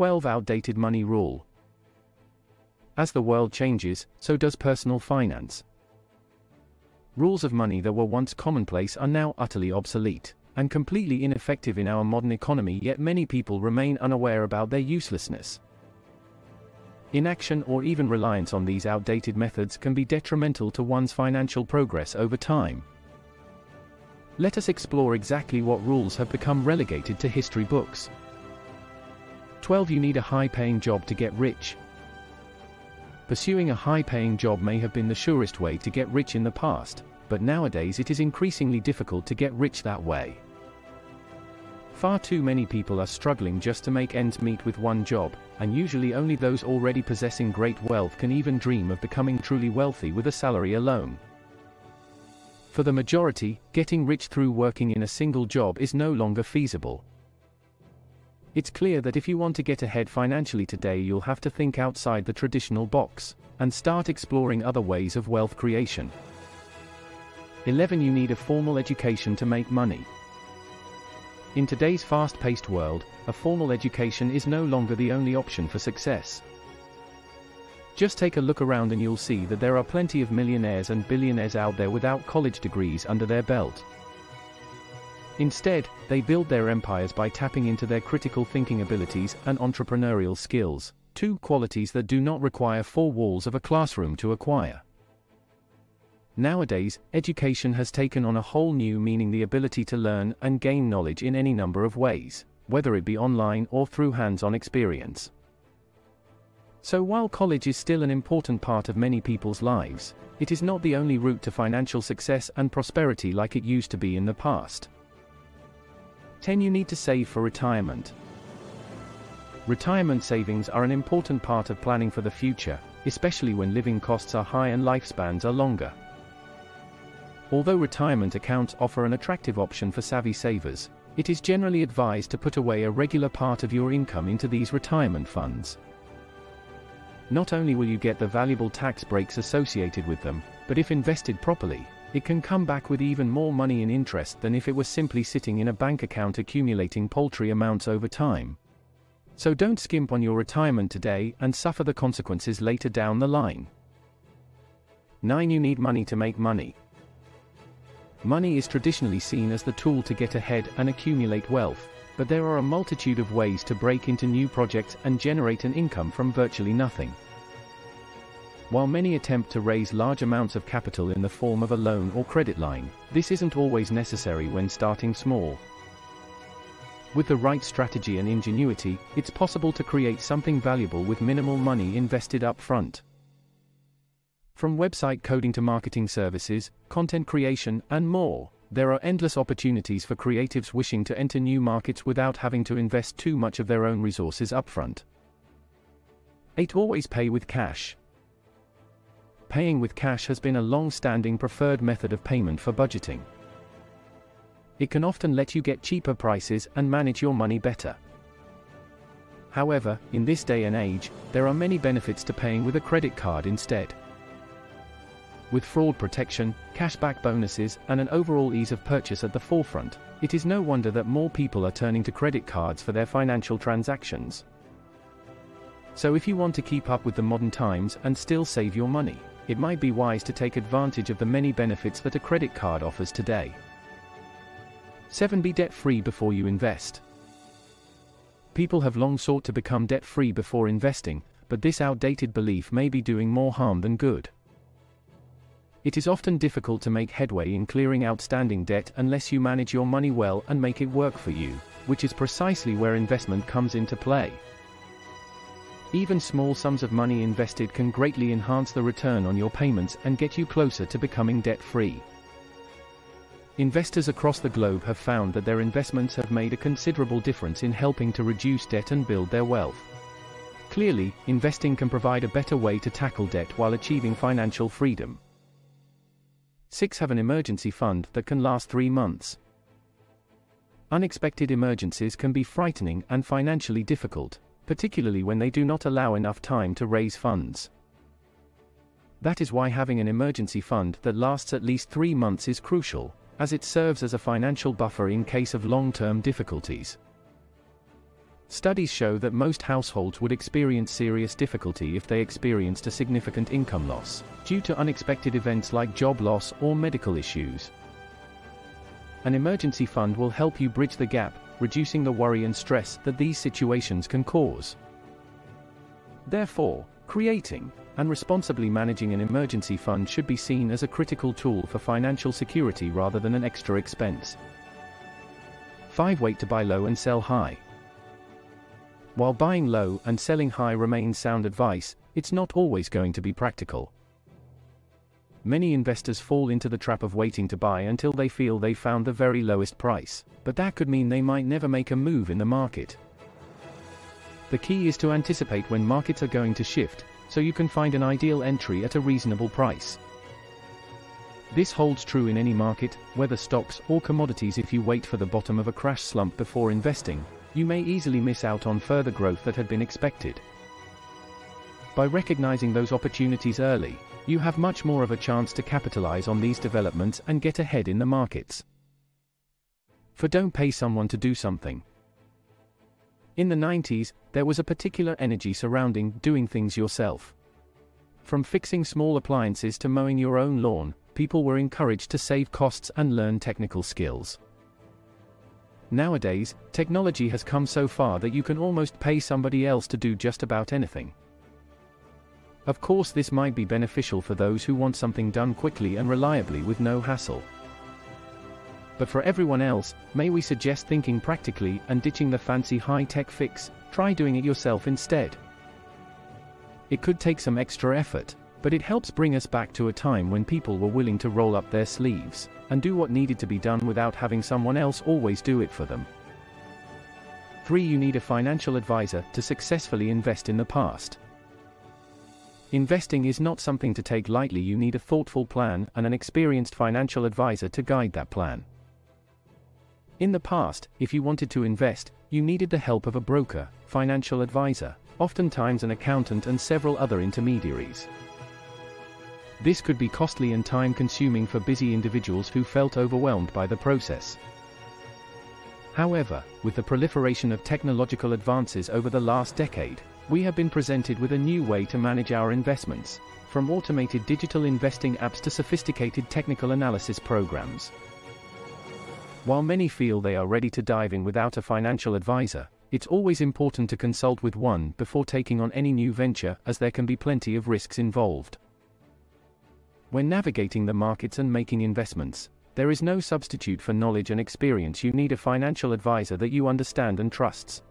12 Outdated money rule. As the world changes, so does personal finance. Rules of money that were once commonplace are now utterly obsolete and completely ineffective in our modern economy, yet many people remain unaware about their uselessness. Inaction or even reliance on these outdated methods can be detrimental to one's financial progress over time. Let us explore exactly what rules have become relegated to history books. 12. You need a high-paying job to get rich. Pursuing a high-paying job may have been the surest way to get rich in the past, but nowadays it is increasingly difficult to get rich that way. Far too many people are struggling just to make ends meet with one job, and usually only those already possessing great wealth can even dream of becoming truly wealthy with a salary alone. For the majority, getting rich through working in a single job is no longer feasible. It's clear that if you want to get ahead financially today, you'll have to think outside the traditional box and start exploring other ways of wealth creation. 11. You need a formal education to make money. In today's fast-paced world, a formal education is no longer the only option for success. Just take a look around and you'll see that there are plenty of millionaires and billionaires out there without college degrees under their belt. Instead, they build their empires by tapping into their critical thinking abilities and entrepreneurial skills, two qualities that do not require four walls of a classroom to acquire. Nowadays, education has taken on a whole new meaning: the ability to learn and gain knowledge in any number of ways, whether it be online or through hands-on experience. So while college is still an important part of many people's lives, it is not the only route to financial success and prosperity like it used to be in the past. 10. You need to save for retirement. Retirement savings are an important part of planning for the future, especially when living costs are high and lifespans are longer. Although retirement accounts offer an attractive option for savvy savers, it is generally advised to put away a regular part of your income into these retirement funds. Not only will you get the valuable tax breaks associated with them, but if invested properly, it can come back with even more money in interest than if it was simply sitting in a bank account accumulating paltry amounts over time. So don't skimp on your retirement today and suffer the consequences later down the line. 9. You need money to make money. Money is traditionally seen as the tool to get ahead and accumulate wealth, but there are a multitude of ways to break into new projects and generate an income from virtually nothing. While many attempt to raise large amounts of capital in the form of a loan or credit line, this isn't always necessary when starting small. With the right strategy and ingenuity, it's possible to create something valuable with minimal money invested up front. From website coding to marketing services, content creation, and more, there are endless opportunities for creatives wishing to enter new markets without having to invest too much of their own resources upfront. 8. Always pay with cash. Paying with cash has been a long-standing preferred method of payment for budgeting. It can often let you get cheaper prices and manage your money better. However, in this day and age, there are many benefits to paying with a credit card instead. With fraud protection, cashback bonuses, and an overall ease of purchase at the forefront, it is no wonder that more people are turning to credit cards for their financial transactions. So if you want to keep up with the modern times and still save your money, it might be wise to take advantage of the many benefits that a credit card offers today. 7. Be debt-free before you invest. People have long sought to become debt-free before investing, but this outdated belief may be doing more harm than good. It is often difficult to make headway in clearing outstanding debt unless you manage your money well and make it work for you, which is precisely where investment comes into play. Even small sums of money invested can greatly enhance the return on your payments and get you closer to becoming debt-free. Investors across the globe have found that their investments have made a considerable difference in helping to reduce debt and build their wealth. Clearly, investing can provide a better way to tackle debt while achieving financial freedom. 6. Have an emergency fund that can last 3 months. Unexpected emergencies can be frightening and financially difficult, particularly when they do not allow enough time to raise funds. That is why having an emergency fund that lasts at least 3 months is crucial, as it serves as a financial buffer in case of long-term difficulties. Studies show that most households would experience serious difficulty if they experienced a significant income loss, due to unexpected events like job loss or medical issues. An emergency fund will help you bridge the gap, reducing the worry and stress that these situations can cause. Therefore, creating and responsibly managing an emergency fund should be seen as a critical tool for financial security rather than an extra expense. 5. Wait to buy low and sell high. While buying low and selling high remains sound advice, it's not always going to be practical. Many investors fall into the trap of waiting to buy until they feel they've found the very lowest price, but that could mean they might never make a move in the market. The key is to anticipate when markets are going to shift, so you can find an ideal entry at a reasonable price. This holds true in any market, whether stocks or commodities. If you wait for the bottom of a crash slump before investing, you may easily miss out on further growth that had been expected. By recognizing those opportunities early, you have much more of a chance to capitalize on these developments and get ahead in the markets. For don't pay someone to do something. In the 90s, there was a particular energy surrounding doing things yourself. From fixing small appliances to mowing your own lawn, people were encouraged to save costs and learn technical skills. Nowadays, technology has come so far that you can almost pay somebody else to do just about anything. Of course, this might be beneficial for those who want something done quickly and reliably with no hassle. But for everyone else, may we suggest thinking practically and ditching the fancy high-tech fix. Try doing it yourself instead. It could take some extra effort, but it helps bring us back to a time when people were willing to roll up their sleeves and do what needed to be done without having someone else always do it for them. 3. You need a financial advisor to successfully invest in the past. Investing is not something to take lightly. You need a thoughtful plan and an experienced financial advisor to guide that plan. In the past, if you wanted to invest, you needed the help of a broker, financial advisor, oftentimes an accountant and several other intermediaries. This could be costly and time-consuming for busy individuals who felt overwhelmed by the process. However, with the proliferation of technological advances over the last decade, we have been presented with a new way to manage our investments, from automated digital investing apps to sophisticated technical analysis programs. While many feel they are ready to dive in without a financial advisor, it's always important to consult with one before taking on any new venture, as there can be plenty of risks involved. When navigating the markets and making investments, there is no substitute for knowledge and experience. You need a financial advisor that you understand and trusts.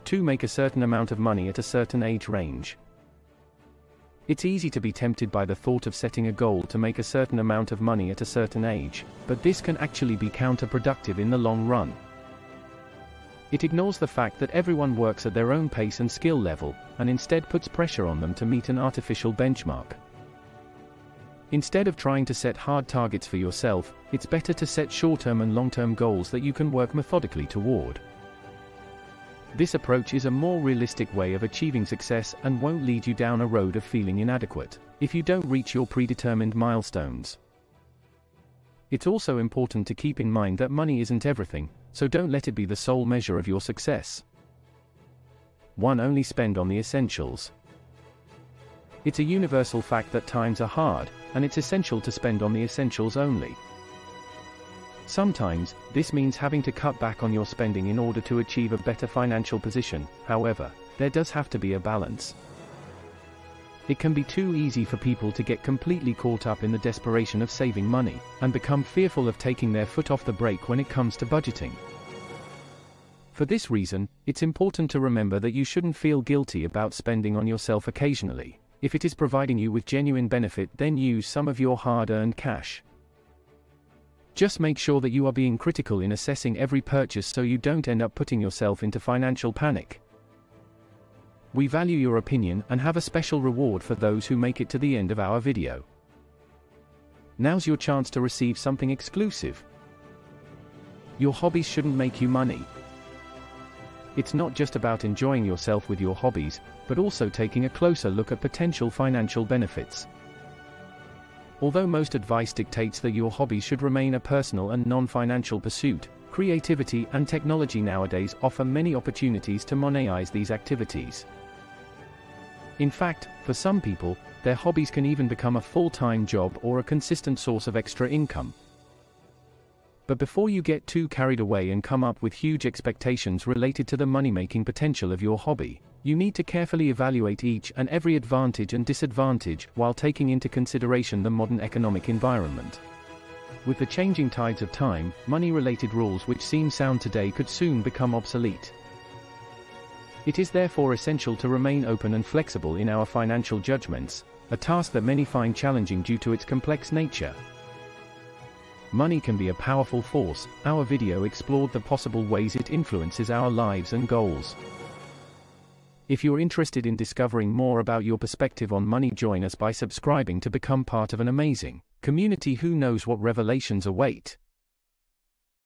2. Make a certain amount of money at a certain age range. It's easy to be tempted by the thought of setting a goal to make a certain amount of money at a certain age, but this can actually be counterproductive in the long run. It ignores the fact that everyone works at their own pace and skill level, and instead puts pressure on them to meet an artificial benchmark. Instead of trying to set hard targets for yourself, it's better to set short-term and long-term goals that you can work methodically toward. This approach is a more realistic way of achieving success and won't lead you down a road of feeling inadequate if you don't reach your predetermined milestones. It's also important to keep in mind that money isn't everything, so don't let it be the sole measure of your success. 1. Only spend on the essentials. It's a universal fact that times are hard, and it's essential to spend on the essentials only. Sometimes, this means having to cut back on your spending in order to achieve a better financial position. However, there does have to be a balance. It can be too easy for people to get completely caught up in the desperation of saving money, and become fearful of taking their foot off the brake when it comes to budgeting. For this reason, it's important to remember that you shouldn't feel guilty about spending on yourself occasionally. If it is providing you with genuine benefit, then use some of your hard-earned cash. Just make sure that you are being critical in assessing every purchase so you don't end up putting yourself into financial panic. We value your opinion and have a special reward for those who make it to the end of our video. Now's your chance to receive something exclusive. Your hobbies shouldn't make you money. It's not just about enjoying yourself with your hobbies, but also taking a closer look at potential financial benefits. Although most advice dictates that your hobbies should remain a personal and non-financial pursuit, Creativity and technology nowadays offer many opportunities to monetize these activities. In fact, for some people, their hobbies can even become a full-time job or a consistent source of extra income. But before you get too carried away and come up with huge expectations related to the money-making potential of your hobby, you need to carefully evaluate each and every advantage and disadvantage while taking into consideration the modern economic environment. With the changing tides of time, money-related rules which seem sound today could soon become obsolete. It is therefore essential to remain open and flexible in our financial judgments, a task that many find challenging due to its complex nature. Money can be a powerful force. Our video explored the possible ways it influences our lives and goals. If you're interested in discovering more about your perspective on money, join us by subscribing to become part of an amazing community who knows what revelations await.